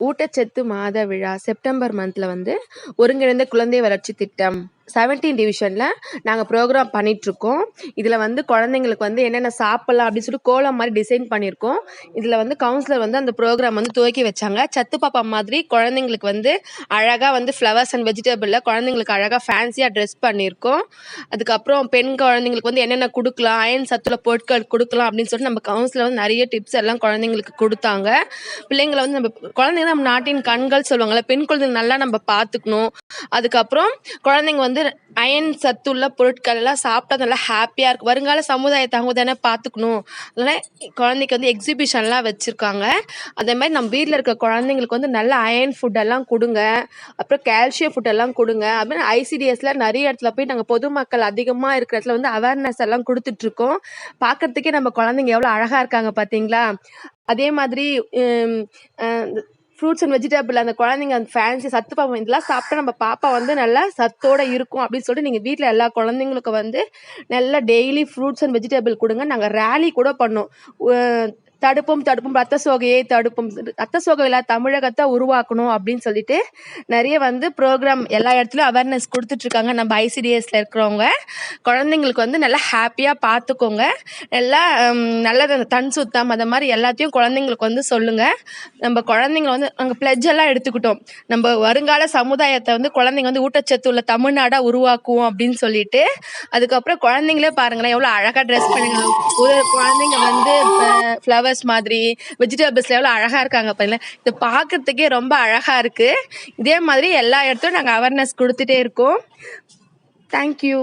ஊட்டச்சத்து மாத விழா செப்டம்பர் மந்த்ல வந்து ஒருங்கிணைந்த குழந்தை வளர்ச்சி திட்டம் 17 டிவிஷன்ல நாங்கள் ப்ரோக்ராம் பண்ணிகிட்ருக்கோம். இதில் வந்து குழந்தைங்களுக்கு வந்து என்னென்ன சாப்பிட்லாம் அப்படின்னு சொல்லிட்டு கோலம் மாதிரி டிசைன் பண்ணியிருக்கோம். இதில் வந்து கவுன்சிலர் வந்து அந்த ப்ரோக்ராம் வந்து துவக்கி வச்சாங்க. சத்து பாப்பா மாதிரி குழந்தைங்களுக்கு வந்து அழகாக வந்து ஃப்ளவர்ஸ் அண்ட் வெஜிடபிளில் குழந்தைங்களுக்கு அழகாக ஃபேன்சியாக ட்ரெஸ் பண்ணியிருக்கோம். அதுக்கப்புறம் பெண் குழந்தைங்களுக்கு வந்து என்னென்ன கொடுக்கலாம், அயன் சத்துள்ள பொருட்கள் கொடுக்கலாம் அப்படின்னு சொல்லிட்டு நம்ம கவுன்சிலர் வந்து நிறைய டிப்ஸ் எல்லாம் குழந்தைங்களுக்கு கொடுத்தாங்க. பிள்ளைங்களை வந்து நம்ம குழந்தைங்க நம்ம நாட்டின் கண்கள் சொல்லுவாங்கள்ல, பெண் குழந்தைங்க நல்லா நம்ம பார்த்துக்கணும். அதுக்கப்புறம் குழந்தைங்க வந்து அயன் சத்துள்ள பொருட்கள் எல்லாம் சாப்பிட்டா நல்லா ஹாப்பியாக இருக்கும். வருங்கால சமுதாயத்தை அவங்க தானே பார்த்துக்கணும். அதனால் குழந்தைக்கு வந்து எக்ஸிபிஷன்லாம் வச்சுருக்காங்க. அதே மாதிரி நம்ம வீட்டில் இருக்க குழந்தைங்களுக்கு வந்து நல்ல அயன் ஃபுட்டெல்லாம் கொடுங்க, அப்புறம் கால்சியம் ஃபுட்டெல்லாம் கொடுங்க. அப்படின்னு ஐசிடிஎஸ்ல நிறைய இடத்துல போய் நாங்கள் பொதுமக்கள் அதிகமாக இருக்கிற இடத்துல வந்து அவேர்னஸ் எல்லாம் கொடுத்துட்ருக்கோம். பார்க்கறதுக்கே நம்ம குழந்தைங்க எவ்வளோ அழகாக இருக்காங்க பார்த்தீங்களா? அதே மாதிரி ஃப்ரூட்ஸ் அண்ட் வெஜிடபிள் அந்த குழந்தைங்க அந்த ஃபேன்சி சத்து பாப்பா இதெல்லாம் சாப்பிட்டா நம்ம பாப்பா வந்து நல்லா சத்தோடு இருக்கும் அப்படின்னு சொல்லிட்டு நீங்கள் வீட்டில் எல்லா குழந்தைங்களுக்கும் வந்து நல்லா டெய்லி ஃப்ரூட்ஸ் அண்ட் வெஜிடபிள் கொடுங்க. நாங்கள் ரேலி கூட பண்ணோம். தடுப்போம் ரத்த சோகையை தடுப்போம், ரத்த சோகை இல்லாத தமிழகத்தை உருவாக்கணும் அப்படின்னு சொல்லிட்டு நிறைய வந்து ப்ரோக்ராம் எல்லா இடத்துலையும் அவேர்னஸ் கொடுத்துட்ருக்காங்க. நம்ம ஐசிடிஎஸ்ல இருக்கிறவங்க குழந்தைங்களுக்கு வந்து நல்லா ஹாப்பியாக பார்த்துக்கோங்க. நல்லா நல்லது தன் சுத்தம் அந்த மாதிரி எல்லாத்தையும் குழந்தைங்களுக்கு வந்து சொல்லுங்கள். நம்ம குழந்தைங்க வந்து அங்கே பிளட்ஜ் எல்லாம் எடுத்துக்கிட்டோம். நம்ம வருங்கால சமுதாயத்தை வந்து குழந்தைங்க வந்து ஊட்டச்சத்து உள்ள தமிழ்நாடாக உருவாக்குவோம் அப்படின்னு சொல்லிட்டு. அதுக்கப்புறம் குழந்தைங்களே பாருங்களேன் எவ்வளோ அழகாக ட்ரெஸ் பண்ணிக்கலாம். ஒரு குழந்தைங்க வந்து ஃப்ளவர்ஸ் மாதிரி வெஜிடபிள்ஸ்ல எவ்வளோ அழகாக இருக்காங்க பாருங்களேன். இதை பார்க்கறதுக்கே ரொம்ப அழகாக இருக்குது. இதே மாதிரி எல்லா இடத்துலையும் நாங்கள் அவேர்னஸ் கொடுத்துட்டே இருக்கோம். தேங்க்யூ.